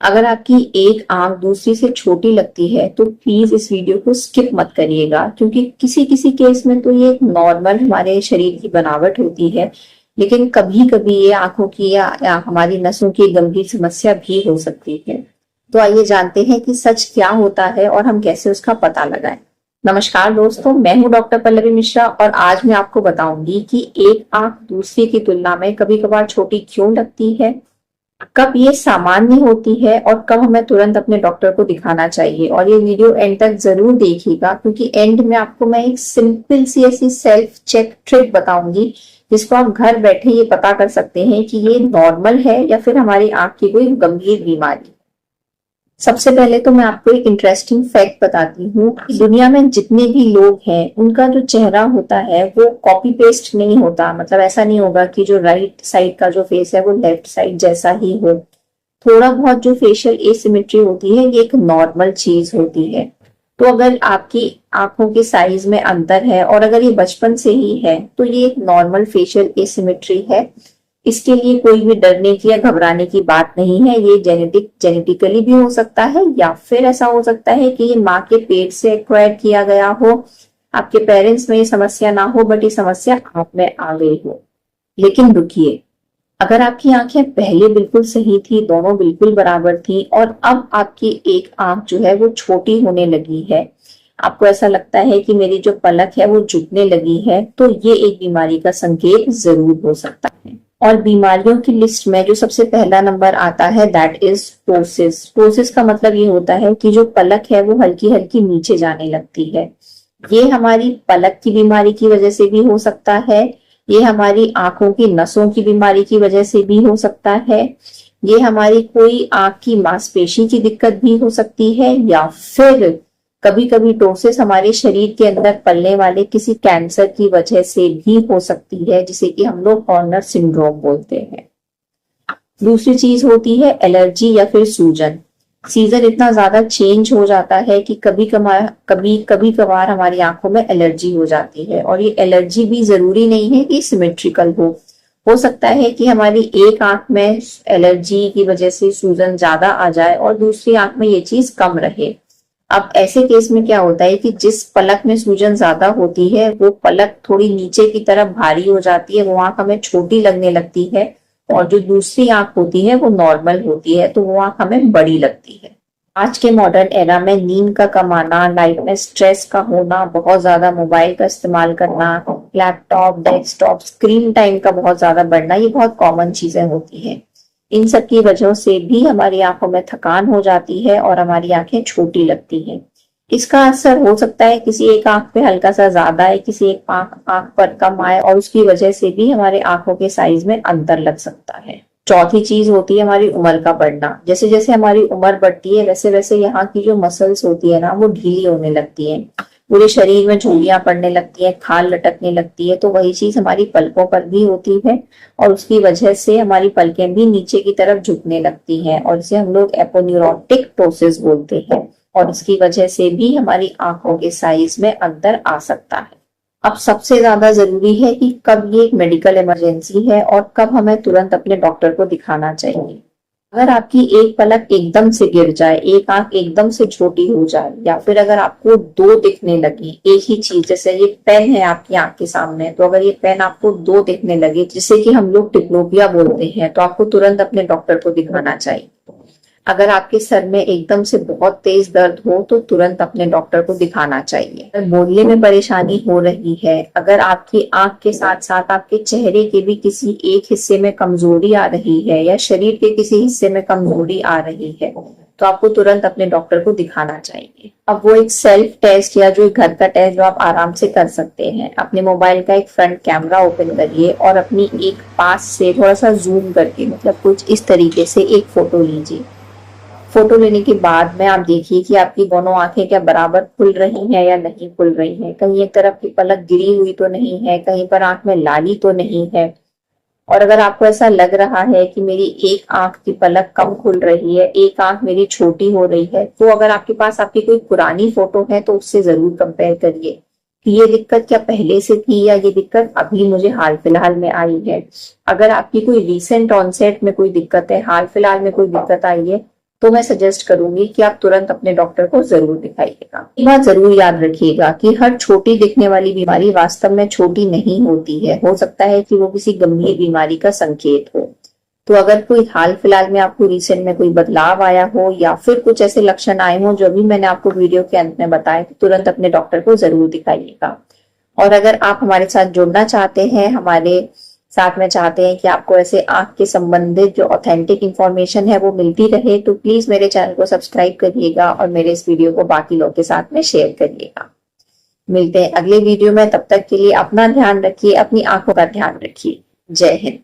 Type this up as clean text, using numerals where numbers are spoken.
अगर आपकी एक आंख दूसरी से छोटी लगती है तो प्लीज इस वीडियो को स्किप मत करिएगा, क्योंकि किसी किसी केस में तो ये नॉर्मल हमारे शरीर की बनावट होती है, लेकिन कभी कभी ये आंखों की या हमारी नसों की गंभीर समस्या भी हो सकती है। तो आइए जानते हैं कि सच क्या होता है और हम कैसे उसका पता लगाएं। नमस्कार दोस्तों, मैं हूं डॉक्टर पल्लवी मिश्रा और आज मैं आपको बताऊंगी कि एक आंख दूसरी की तुलना में कभी कभार छोटी क्यों लगती है, कब ये सामान्य होती है और कब हमें तुरंत अपने डॉक्टर को दिखाना चाहिए। और ये वीडियो एंड तक जरूर देखिएगा, क्योंकि एंड में आपको मैं एक सिंपल सी ऐसी सेल्फ चेक ट्रिक बताऊंगी जिसको आप घर बैठे ये पता कर सकते हैं कि ये नॉर्मल है या फिर हमारी आंख की कोई गंभीर बीमारी। सबसे पहले तो मैं आपको एक इंटरेस्टिंग फैक्ट बताती हूँ कि दुनिया में जितने भी लोग हैं उनका जो चेहरा होता है वो कॉपी पेस्ट नहीं होता। मतलब ऐसा नहीं होगा कि जो राइट साइड का जो फेस है वो लेफ्ट साइड जैसा ही हो। थोड़ा बहुत जो फेशियल एसिमेट्री होती है ये एक नॉर्मल चीज होती है। तो अगर आपकी आंखों के साइज में अंतर है और अगर ये बचपन से ही है तो ये एक नॉर्मल फेशियल एसिमेट्री है। इसके लिए कोई भी डरने की या घबराने की बात नहीं है। ये जेनेटिकली भी हो सकता है या फिर ऐसा हो सकता है कि ये माँ के पेट से एक्वायर किया गया हो। आपके पेरेंट्स में ये समस्या ना हो बट ये समस्या आप में आ गई हो। लेकिन रुकिए, अगर आपकी आंखें पहले बिल्कुल सही थी, दोनों बिल्कुल बराबर थी और अब आपकी एक आंख जो है वो छोटी होने लगी है, आपको ऐसा लगता है कि मेरी जो पलक है वो झुकने लगी है, तो ये एक बीमारी का संकेत जरूर हो सकता है। और बीमारियों की लिस्ट में जो सबसे पहला नंबर आता है दैट इज टोसिस। टोसिस का मतलब ये होता है कि जो पलक है वो हल्की हल्की नीचे जाने लगती है। ये हमारी पलक की बीमारी की वजह से भी हो सकता है, ये हमारी आंखों की नसों की बीमारी की वजह से भी हो सकता है, ये हमारी कोई आंख की मांसपेशी की दिक्कत भी हो सकती है, या फिर कभी कभी टोसिस हमारे शरीर के अंदर पलने वाले किसी कैंसर की वजह से भी हो सकती है, जिसे कि हम लोग हॉर्नर सिंड्रोम बोलते हैं। दूसरी चीज होती है एलर्जी या फिर सूजन। सीजन इतना ज्यादा चेंज हो जाता है कि कभी कभार हमारी आंखों में एलर्जी हो जाती है। और ये एलर्जी भी जरूरी नहीं है कि सिमेट्रिकल हो सकता है कि हमारी एक आंख में एलर्जी की वजह से सूजन ज्यादा आ जाए और दूसरी आंख में ये चीज कम रहे। अब ऐसे केस में क्या होता है कि जिस पलक में सूजन ज्यादा होती है वो पलक थोड़ी नीचे की तरफ भारी हो जाती है, वो आंख हमें छोटी लगने लगती है, और जो दूसरी आंख होती है वो नॉर्मल होती है, तो वो आंख हमें बड़ी लगती है। आज के मॉडर्न एरा में नींद का कम आना, लाइफ में स्ट्रेस का होना, बहुत ज्यादा मोबाइल का इस्तेमाल करना, लैपटॉप, डेस्कटॉप, स्क्रीन टाइम का बहुत ज्यादा बढ़ना, ये बहुत कॉमन चीजें होती हैं। इन सब की वजह से भी हमारी आंखों में थकान हो जाती है और हमारी आंखें छोटी लगती हैं। इसका असर हो सकता है किसी एक आंख पे हल्का सा ज्यादा है, किसी एक आंख पर कम आए, और उसकी वजह से भी हमारे आंखों के साइज में अंतर लग सकता है। चौथी चीज होती है हमारी उम्र का बढ़ना। जैसे जैसे हमारी उम्र बढ़ती है वैसे वैसे यहाँ की जो मसल्स होती है ना वो ढीली होने लगती है, पूरे शरीर में झुर्रियां पड़ने लगती है, खाल लटकने लगती है। तो वही चीज हमारी पलकों पर भी होती है और उसकी वजह से हमारी पलकें भी नीचे की तरफ झुकने लगती हैं, और इसे हम लोग एपोन्यूरोटिक टोसिस बोलते हैं। और इसकी वजह से भी हमारी आंखों के साइज में अंतर आ सकता है। अब सबसे ज्यादा जरूरी है कि कब ये एक मेडिकल इमरजेंसी है और कब हमें तुरंत अपने डॉक्टर को दिखाना चाहिए। अगर आपकी एक पलक एकदम से गिर जाए, एक आंख एकदम से छोटी हो जाए, या फिर अगर आपको दो दिखने लगे एक ही चीज, जैसे ये पेन है आपकी आंख के सामने, तो अगर ये पेन आपको दो दिखने लगे जिसे कि हम लोग डिप्लोपिया बोलते हैं, तो आपको तुरंत अपने डॉक्टर को दिखाना चाहिए। अगर आपके सर में एकदम से बहुत तेज दर्द हो तो तुरंत अपने डॉक्टर को दिखाना चाहिए। अगर बोलने में परेशानी हो रही है, अगर आपकी आंख के साथ साथ आपके चेहरे के भी किसी एक हिस्से में कमजोरी आ रही है या शरीर के किसी हिस्से में कमजोरी आ रही है, तो आपको तुरंत अपने डॉक्टर को दिखाना चाहिए। अब वो एक सेल्फ टेस्ट या जो घर का टेस्ट जो आप आराम से कर सकते हैं, अपने मोबाइल का एक फ्रंट कैमरा ओपन करिए और अपनी एक पास से थोड़ा सा जूम करके, मतलब कुछ इस तरीके से एक फोटो लीजिए। फोटो लेने के बाद में आप देखिए कि आपकी दोनों आंखें क्या बराबर खुल रही हैं या नहीं खुल रही हैं, कहीं एक तरफ की पलक गिरी हुई तो नहीं है, कहीं पर आंख में लाली तो नहीं है। और अगर आपको ऐसा लग रहा है कि मेरी एक आंख की पलक कम खुल रही है, एक आंख मेरी छोटी हो रही है, तो अगर आपके पास आपकी कोई पुरानी फोटो है तो उससे जरूर कंपेयर करिए कि ये दिक्कत क्या पहले से थी या ये दिक्कत अभी मुझे हाल फिलहाल में आई है। अगर आपकी कोई रीसेंट ऑनसेट में कोई दिक्कत है, हाल फिलहाल में कोई दिक्कत आई है, तो मैं सजेस्ट करूंगी कि आप तुरंत अपने डॉक्टर को जरूर दिखाइएगा। ये बात जरूर याद रखिएगा कि हर छोटी दिखने वाली बीमारी वास्तव में छोटी नहीं होती है, हो सकता है कि वो किसी गंभीर बीमारी का संकेत हो। तो अगर कोई हाल फिलहाल में आपको रिसेंट में कोई बदलाव आया हो या फिर कुछ ऐसे लक्षण आए हो जो अभी मैंने आपको वीडियो के अंत में बताए, तो तुरंत अपने डॉक्टर को जरूर दिखाइएगा। और अगर आप हमारे साथ जुड़ना चाहते हैं, हमारे साथ में चाहते हैं कि आपको ऐसे आंख के संबंधित जो ऑथेंटिक इंफॉर्मेशन है वो मिलती रहे, तो प्लीज मेरे चैनल को सब्सक्राइब करिएगा और मेरे इस वीडियो को बाकी लोग के साथ में शेयर करिएगा। मिलते हैं अगले वीडियो में, तब तक के लिए अपना ध्यान रखिए, अपनी आंखों का ध्यान रखिए। जय हिंद।